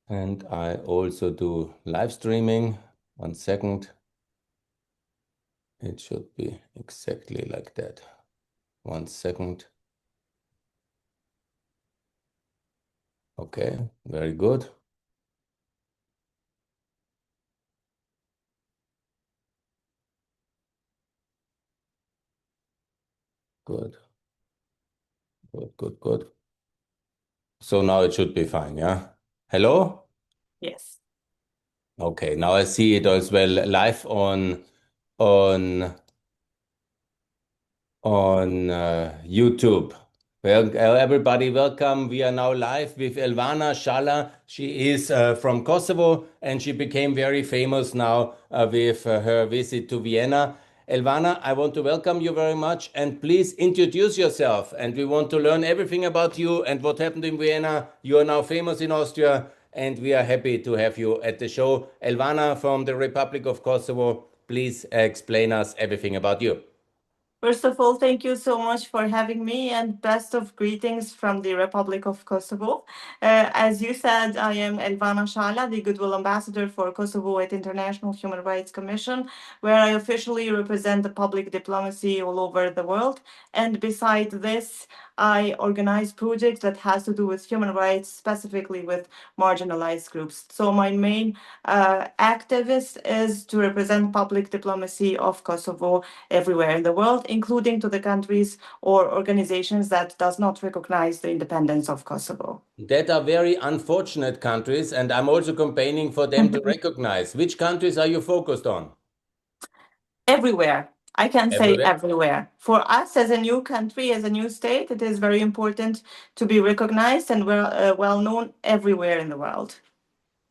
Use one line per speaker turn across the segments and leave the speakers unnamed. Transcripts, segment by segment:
And I also do live streaming. 1 second. It should be exactly like that. 1 second. Okay, very good. Good, good, good, good. So now it should be fine, yeah? Hello?
Yes.
Okay, now I see it as well live on YouTube. Well, everybody, welcome. We are now live with Elvana UCK. She is from Kosovo and she became very famous now with her visit to Vienna. Elvana, I want to welcome you very much and please introduce yourself. And we want to learn everything about you and what happened in Vienna. You are now famous in Austria and we are happy to have you at the show. Elvana from the Republic of Kosovo, please explain us everything about you.
First of all, thank you so much for having me and best of greetings from the Republic of Kosovo. As you said, I am Elvana UCK, the Goodwill Ambassador for Kosovo at International Human Rights Commission, where I officially represent the public diplomacy all over the world. And beside this, I organize projects that has to do with human rights, specifically with marginalized groups. So my main activist is to represent public diplomacy of Kosovo everywhere in the world, including to the countries or organizations that does not recognize the independence of Kosovo.
That are very unfortunate countries, and I'm also campaigning for them to recognize. Which countries are you focused on?
Everywhere. I can say
Everywhere.
everywhere. For us as a new country, as a new state, it is very important to be recognized and well known everywhere in the world.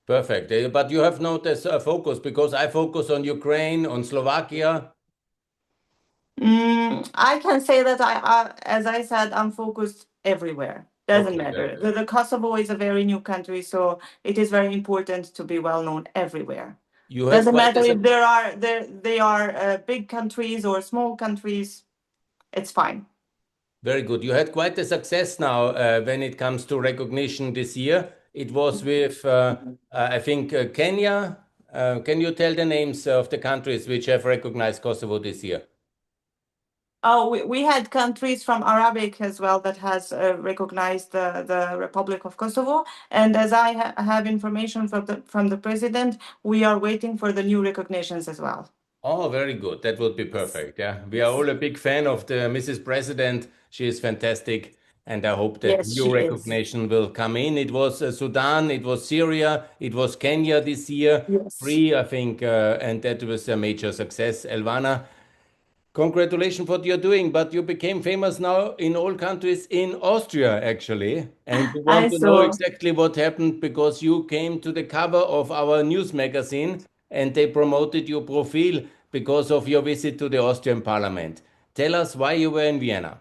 Perfect. But you have noticed a focus because I focus on Ukraine, on Slovakia.
I can say that as I said, I'm focused everywhere. Doesn't
Okay, very
matter.
good.
The Kosovo is a very new country, so it is very important to be well known everywhere.
You had
Doesn't
quite
matter
a
if they are big countries or small countries. It's fine.
very good. You had quite a success now when it comes to recognition this year. It was with, I think, Kenya. Can you tell the names of the countries which have recognized Kosovo this year?
Oh, we had countries from Arabic as well that has recognized the Republic of Kosovo. And as I have information from the president, we are waiting for the new recognitions as well.
Oh, very good. That would be
Yes.
perfect. Yeah. We are
Yes.
all a big fan of the Mrs. President. She is fantastic. And I hope that
Yes,
new
she is.
recognition will come in. It was Sudan, it was Syria, it was Kenya this year.
Yes.
Three, I think, and that was a major success. Elvana, congratulations for what you're doing, but you became famous now in all countries in Austria, actually. And we
I
want to know
saw.
exactly what happened because you came to the cover of our news magazine and they promoted your profile because of your visit to the Austrian parliament. Tell us why you were in Vienna.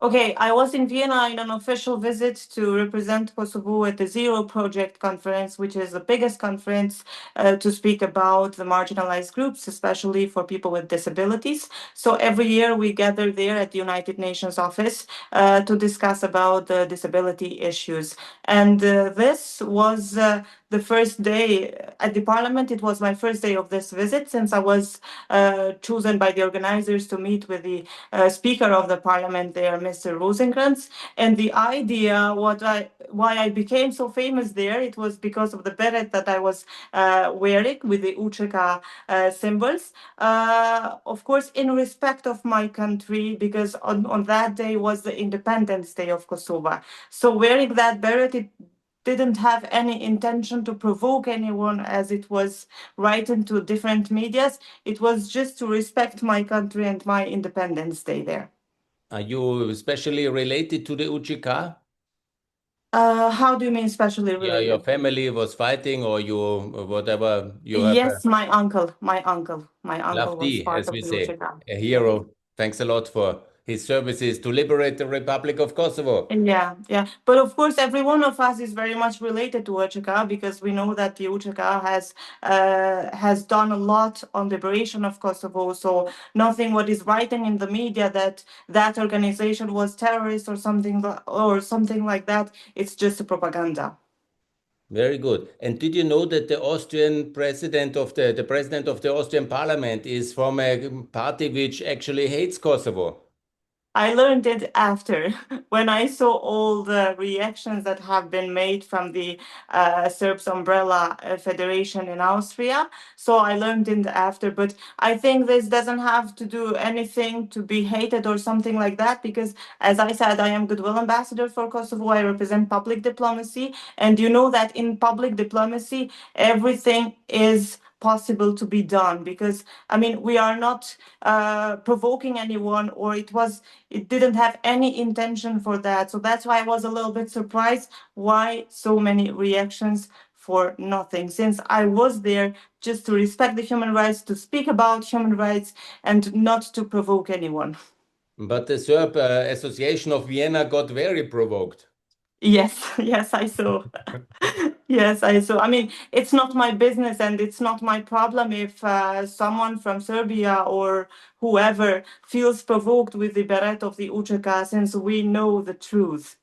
Okay, I was in Vienna in an official visit to represent Kosovo at the Zero Project conference, which is the biggest conference to speak about the marginalized groups, especially for people with disabilities. So every year we gather there at the United Nations office to discuss about the disability issues. And this was the first day at the parliament. It was my first day of this visit since I was chosen by the organizers to meet with the Speaker of the Parliament there, Mr. Rosenkrantz. And the idea, why I became so famous there, it was because of the beret that I was wearing with the UCK symbols. Of course, in respect of my country, because on that day was the Independence Day of Kosovo. So wearing that beret, it didn't have any intention to provoke anyone as it was right into different medias. It was just to respect my country and my Independence Day there.
Are you especially related to the UCK?
How do you mean specially
Yeah, your
related?
family was fighting or you, whatever, you have a
Yes, my uncle was
lefty,
part
as
of
we
the
say,
UCK.
a hero. Thanks a lot for his services to liberate the Republic of Kosovo.
Yeah, yeah. But of course, every one of us is very much related to UCK because we know that the UCK has done a lot on liberation of Kosovo. So nothing what is writing in the media that that organization was terrorist or something like that. It's just a propaganda.
Very good. And did you know that the Austrian president of the president of the Austrian parliament is from a party which actually hates Kosovo?
I learned it after when I saw all the reactions that have been made from the Serbs umbrella federation in Austria. So I learned it after, but I think this doesn't have to do anything to be hated or something like that, because as I said, I am goodwill ambassador for Kosovo. I represent public diplomacy, and you know that in public diplomacy, everything is possible to be done, because I mean we are not provoking anyone, or it didn't have any intention for that. So that's why I was a little bit surprised why so many reactions for nothing, since I was there just to respect the human rights, to speak about human rights, and not to provoke anyone.
But the Serb Association of Vienna got very provoked.
Yes, yes, I saw. Yes, I saw. I mean, it's not my business and it's not my problem if someone from Serbia or whoever feels provoked with the beret of the UCK, since we know the truth.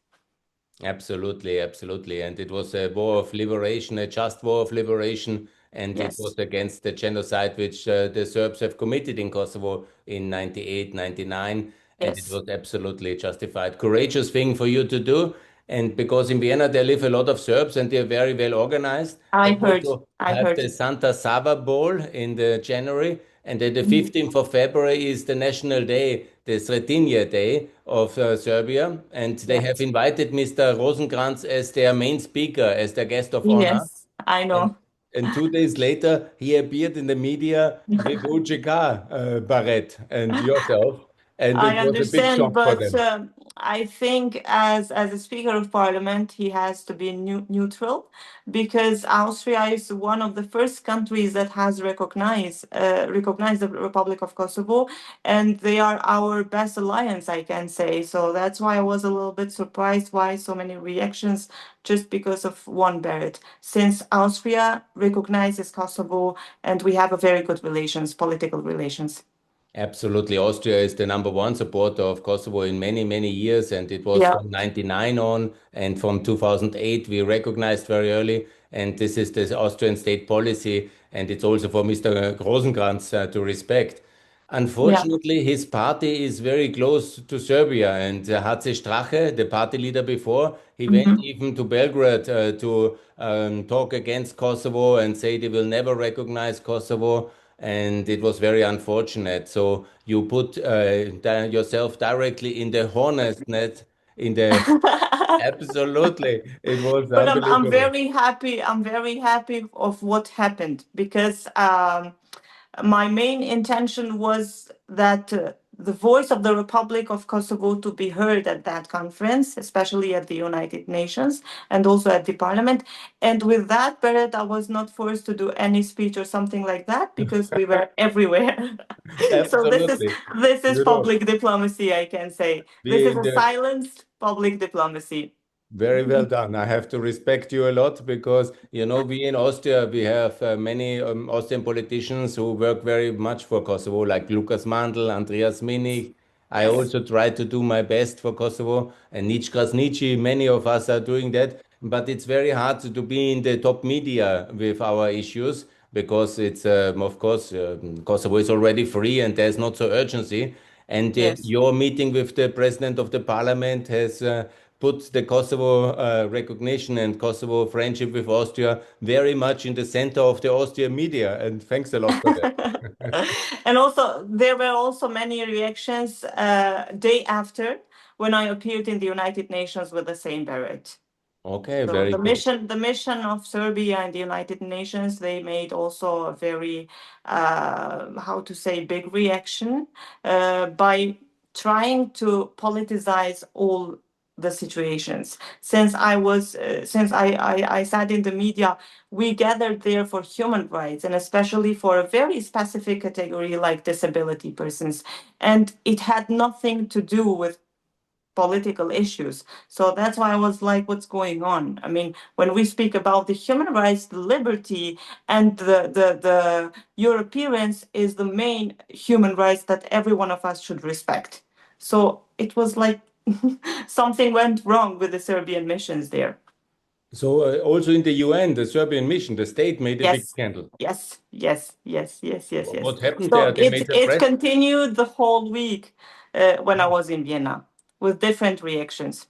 Absolutely, absolutely. And it was a war of liberation, a just war of liberation, and it was
Yes,
against the genocide which the Serbs have committed in Kosovo in 98, 99, and it
yes,
was absolutely justified. Courageous thing for you to do. And because in Vienna there live a lot of Serbs and they're very well organized,
I
they
heard.
also
I
have
heard.
the Santa Sava Ball in the January, and then the
Mhm.
15th of February is the national day, the Sretinje Day of Serbia. And they have
Yes,
invited Mr. Rosenkrantz as their main speaker, as their guest of honor.
yes, I
And,
know.
and 2 days later, he appeared in the media with UCK Barrett and yourself. And
I
it was a big
understand,
shock for
but
them.
I think as a Speaker of Parliament, he has to be neutral, because Austria is one of the first countries that has recognized the Republic of Kosovo, and they are our best alliance, I can say. So that's why I was a little bit surprised why so many reactions just because of one Barrett, since Austria recognizes Kosovo and we have a very good relations, political relations.
Absolutely. Austria is the number one supporter of Kosovo in many, many years, and it was
Yeah.
from 99 on, and from 2008 we recognized very early, and this is the Austrian state policy, and it's also for Mr. Rosenkrantz to respect.
Yeah.
Unfortunately, his party is very close to Serbia, and Hace Strache, the party leader before, he went
Mhm.
even to Belgrade to talk against Kosovo and say they will never recognize Kosovo, and it was very unfortunate. So you put yourself directly in the hornet's net, in the absolutely, it was
But I'm
unbelievable.
very happy. I'm very happy of what happened, because my main intention was that the voice of the Republic of Kosovo to be heard at that conference, especially at the United Nations and also at the Parliament. And with that, Beret, I was not forced to do any speech or something like that, because we were everywhere. So
Absolutely.
this is
You know,
public diplomacy, I can say. This
we
is
in
a
the
silenced public diplomacy.
Very well done. I have to respect you a lot because, we in Austria, we have many Austrian politicians who work very much for Kosovo, like Lukas Mandl, Andreas Minig. I
Yes.
also try to do my best for Kosovo, and Nic Krasniqi, many of us are doing that. But it's very hard to be in the top media with our issues because it's, of course, Kosovo is already free and there's not so urgency. And
Yes.
your meeting with the president of the parliament has put the Kosovo recognition and Kosovo friendship with Austria very much in the center of the Austrian media. And thanks a lot for that.
And also, there were also many reactions day after, when I appeared in the United Nations with the same beret.
Okay,
So
very good.
the mission of Serbia and the United Nations, they made also a very, how to say, big reaction by trying to politicize all the situations. Since I sat in the media, we gathered there for human rights, and especially for a very specific category like disability persons, and it had nothing to do with political issues. So that's why I was like, what's going on? I mean, when we speak about the human rights, the liberty, and the your appearance is the main human rights that every one of us should respect. So it was like something went wrong with the Serbian missions there.
So also in the UN, the Serbian mission, the state made a big
Yes,
scandal.
yes, yes, yes, yes, yes, yes.
What happened
So
there? They made a
it
press.
continued the whole week when I was in Vienna with different reactions.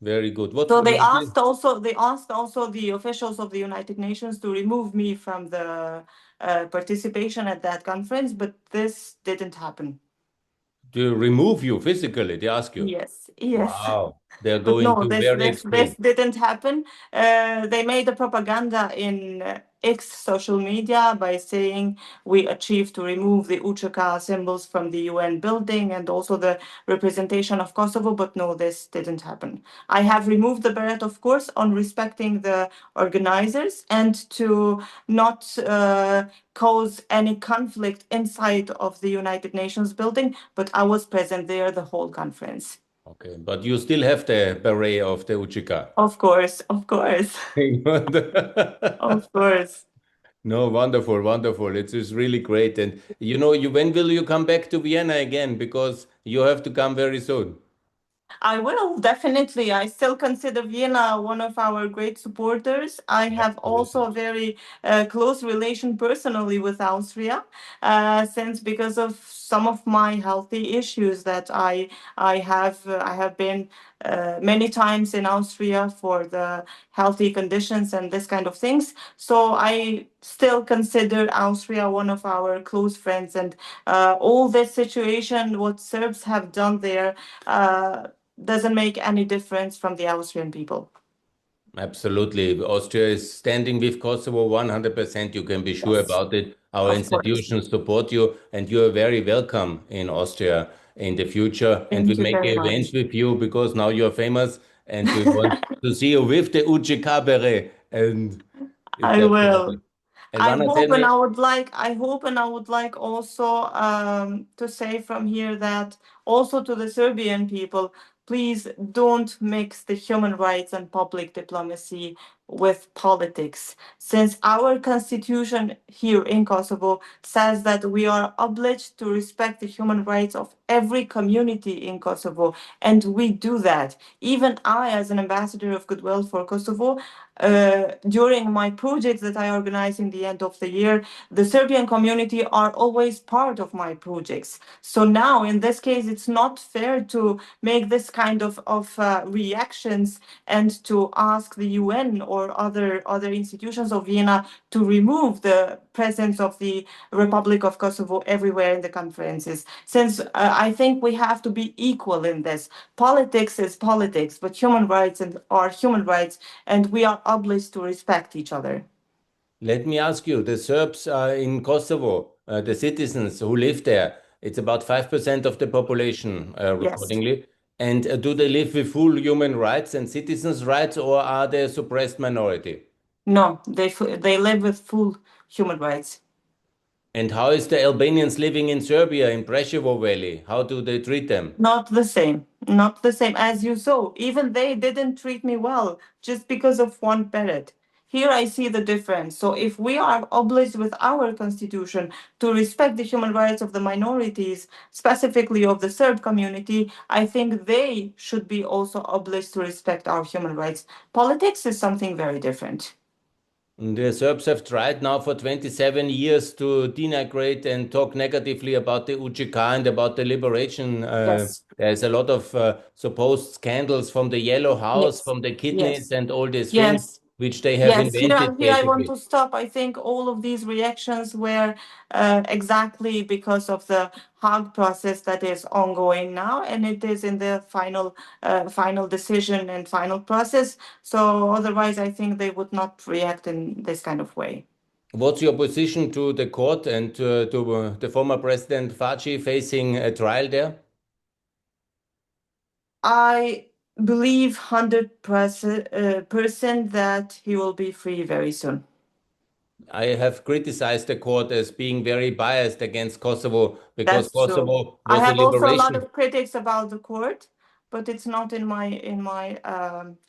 Very good.
So they asked also the officials of the United Nations to remove me from the participation at that conference, but this didn't happen.
To remove you physically, they ask you.
Yes, yes.
Wow, they're
But
going
no,
to
this
very
this this
extreme.
didn't happen. They made the propaganda in X social media by saying we achieved to remove the UCK symbols from the UN building and also the representation of Kosovo. But no, this didn't happen. I have removed the beret, of course, on respecting the organizers and to not cause any conflict inside of the United Nations building. But I was present there the whole conference.
Okay, but you still have the beret of the UCK.
Of course, of course, of course.
No, wonderful, wonderful. It is really great. And you know, you when will you come back to Vienna again? Because you have to come very soon.
I will definitely. I still consider Vienna one of our great supporters. I have also
Absolutely.
a very close relation personally with Austria, since because of some of my healthy issues that I have been many times in Austria for the healthy conditions and this kind of things. So I still consider Austria one of our close friends, and all this situation, what Serbs have done there. Doesn't make any difference from the Austrian people.
Absolutely. Austria is standing with Kosovo 100%. You can be sure
Yes,
about it. Our
of course.
institutions support you, and you are very welcome in Austria in the future. And we
Thank you
make
very
events
much.
with you because now you're famous, and we want to see you with the UCK beret. And it's
I
absolutely.
will.
Elvana, tell me.
I hope and I would like also to say from here that also to the Serbian people, please don't mix the human rights and public diplomacy with politics. Since our constitution here in Kosovo says that we are obliged to respect the human rights of every community in Kosovo, and we do that. Even I, as an ambassador of goodwill for Kosovo, during my projects that I organize in the end of the year, the Serbian community are always part of my projects. So now, in this case, it's not fair to make this kind of reactions and to ask the UN or other institutions of Vienna to remove the presence of the Republic of Kosovo everywhere in the conferences. Since I think we have to be equal in this. Politics is politics, but human rights are human rights, and we are obliged to respect each other.
Let me ask you, the Serbs in Kosovo, the citizens who live there, it's about 5% of the population,
Yes.
accordingly. And do they live with full human rights and citizens' rights, or are they a suppressed minority?
No, they live with full human rights.
And how is the Albanians living in Serbia, in Preševo Valley? How do they treat them?
Not the same. Not the same as you saw. Even they didn't treat me well just because of one parrot. Here I see the difference. So if we are obliged with our constitution to respect the human rights of the minorities, specifically of the Serb community, I think they should be also obliged to respect our human rights. Politics is something very different.
The Serbs have tried now for 27 years to denigrate and talk negatively about the UCK and about the liberation.
Yes.
There's a lot of supposed scandals from the Yellow House,
Yes.
from the kidneys,
Yes.
and all these things
Yes.
which they have
Yes,
invented,
here I want
basically.
to stop. I think all of these reactions were exactly because of the Hague process that is ongoing now, and it is in the final decision and final process. So otherwise, I think they would not react in this kind of way.
What's your position to the court and to the former President Faci facing a trial there?
I believe 100% that he will be free very soon.
I have criticized the court as being very biased against Kosovo because
That's true.
Kosovo
I
was a
have also a lot
liberation.
of critics about the court, but it's not in my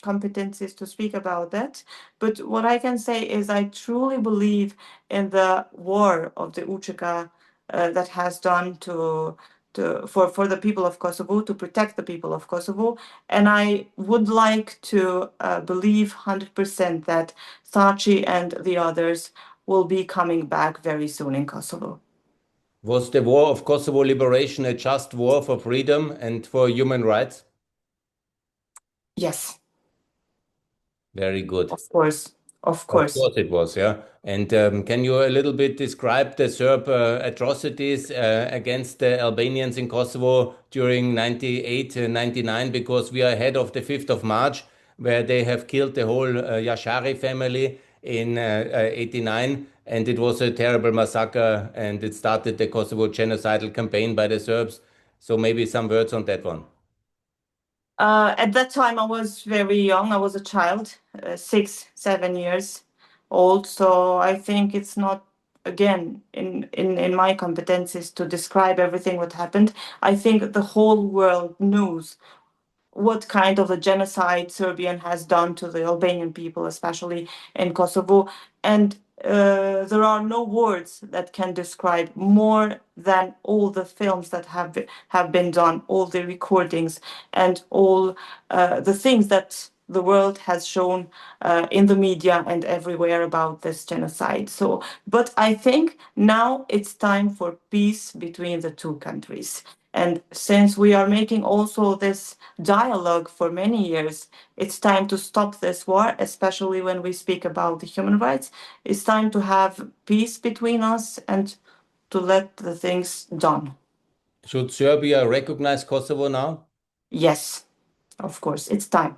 competencies to speak about that. But what I can say is I truly believe in the war of the UCK that has done for the people of Kosovo, to protect the people of Kosovo. And I would like to believe 100% that Sachi and the others will be coming back very soon in Kosovo.
Was the War of Kosovo Liberation a just war for freedom and for human rights?
Yes,
Very good.
of course, of
Of
course.
course it was, yeah. And can you a little bit describe the Serb atrocities against the Albanians in Kosovo during 98, 99? Because we are ahead of the 5th of March, where they have killed the whole Yashari family in 89. And it was a terrible massacre, and it started the Kosovo genocidal campaign by the Serbs. So maybe some words on that one.
At that time, I was very young. I was a child, 6, 7 years old. So I think it's not, again, in my competencies to describe everything what happened. I think the whole world knows what kind of a genocide Serbian has done to the Albanian people, especially in Kosovo. And there are no words that can describe more than all the films that have been done, all the recordings, and all the things that the world has shown in the media and everywhere about this genocide. So, but I think now it's time for peace between the two countries. And since we are making also this dialogue for many years, it's time to stop this war, especially when we speak about the human rights. It's time to have peace between us and to let the things done.
Should Serbia recognize Kosovo now?
Yes, of course, it's time.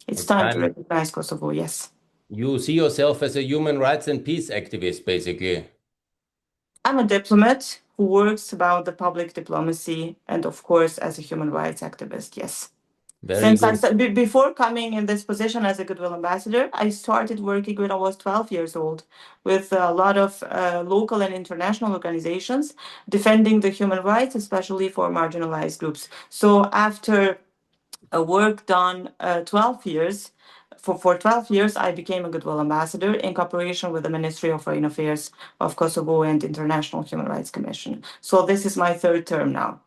It's
It's
time to
time.
recognize Kosovo, yes.
You see yourself as a human rights and peace activist, basically.
I'm a diplomat who works about the public diplomacy and, of course, as a human rights activist, yes.
Very
Since I
good.
said before coming in this position as a Goodwill Ambassador, I started working when I was 12 years old with a lot of local and international organizations defending the human rights, especially for marginalized groups. So after a work done 12 years, for 12 years, I became a Goodwill Ambassador in cooperation with the Ministry of Foreign Affairs of Kosovo and International Human Rights Commission. So this is my third term now.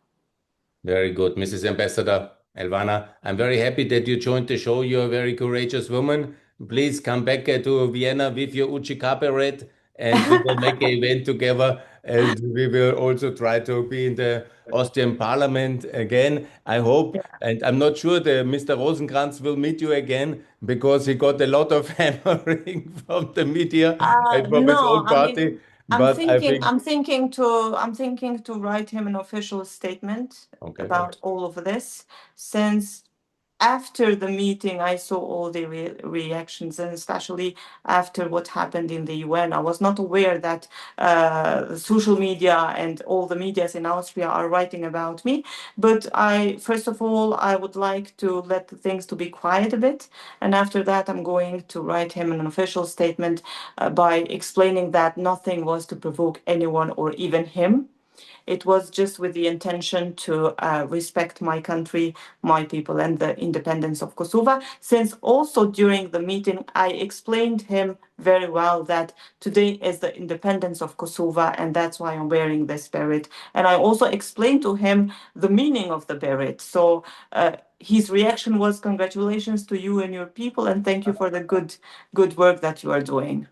Very good, Mrs. Ambassador Elvana. I'm very happy that you joined the show. You're a very courageous woman. Please come back to Vienna with your UCK parade, and we will make an event together. And we will also try to be in the Austrian Parliament again. I hope, and I'm not sure that Mr. Rosenkrantz will meet you again because he got a lot of hammering from the media and from his
No,
own
I mean,
party. But I think,
I'm thinking to write him an official statement
okay.
about all of this, since after the meeting, I saw all the reactions, and especially after what happened in the UN. I was not aware that social media and all the medias in Austria are writing about me. But first of all, I would like to let the things to be quiet a bit, and after that, I'm going to write him an official statement by explaining that nothing was to provoke anyone or even him. It was just with the intention to respect my country, my people, and the independence of Kosovo. Since also during the meeting, I explained him very well that today is the independence of Kosovo, and that's why I'm wearing this beret. And I also explained to him the meaning of the beret. So his reaction was, "Congratulations to you and your people, and thank you for the good work that you are doing."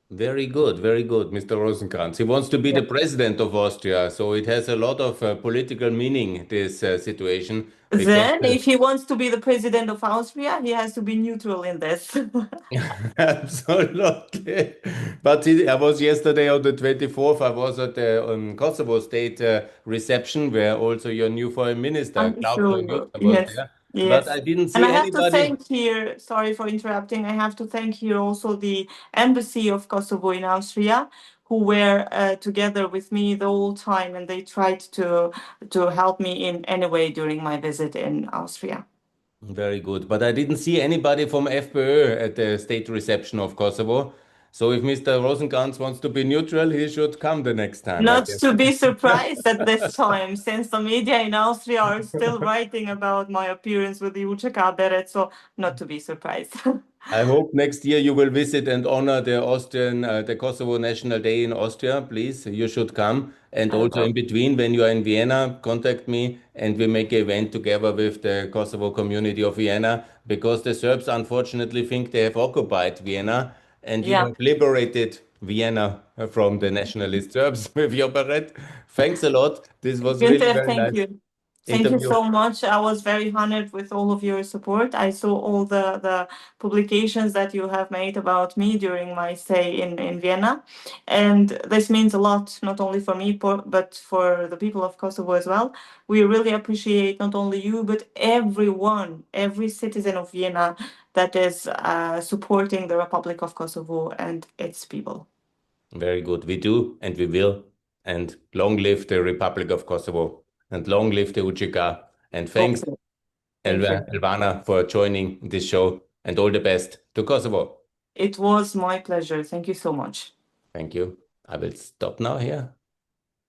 Very good, Mr. Rosenkrantz. He wants to be
Yeah.
the president of Austria, so it has a lot of political meaning, this situation, because
Then, if he wants to be the president of Austria, he has to be neutral in this.
absolutely. But I was yesterday on the 24th, I was at the Kosovo State reception where also your new foreign minister,
I'm
Klaus
sure.
was
Yes.
there. But
Yes.
I didn't
And
see
I have to
anybody.
thank here, sorry for interrupting, I have to thank here also the embassy of Kosovo in Austria, who were together with me the whole time, and they tried to help me in any way during my visit in Austria.
Very good. But I didn't see anybody from FPÖ at the state reception of Kosovo. So if Mr. Rosenkranz wants to be neutral, he should come the next time, I
Not
guess.
to be surprised at this time, since the media in Austria are still writing about my appearance with the UCK beret, so not to be surprised.
I hope next year you will visit and honor the the Kosovo National Day in Austria. Please, you should come. And
I
also in
will.
between, when you are in Vienna, contact me and we make an event together with the Kosovo community of Vienna because the Serbs unfortunately think they have occupied Vienna and you
Yeah.
have liberated Vienna from the nationalist Serbs with your beret. Thanks a lot. This was really
Günther,
very
thank
nice
you. Thank you
interview.
so much. I was very honored with all of your support. I saw all the publications that you have made about me during my stay in Vienna. And this means a lot, not only for me, but for the people of Kosovo as well. We really appreciate not only you, but everyone, every citizen of Vienna that is supporting the Republic of Kosovo and its people.
Very good. We do and we will. And long live the Republic of Kosovo and long live the UCK. And thanks,
Hopefully. Thank you.
Elvana, for joining this show and all the best to Kosovo.
It was my pleasure. Thank you so much.
Thank you. I will stop now here.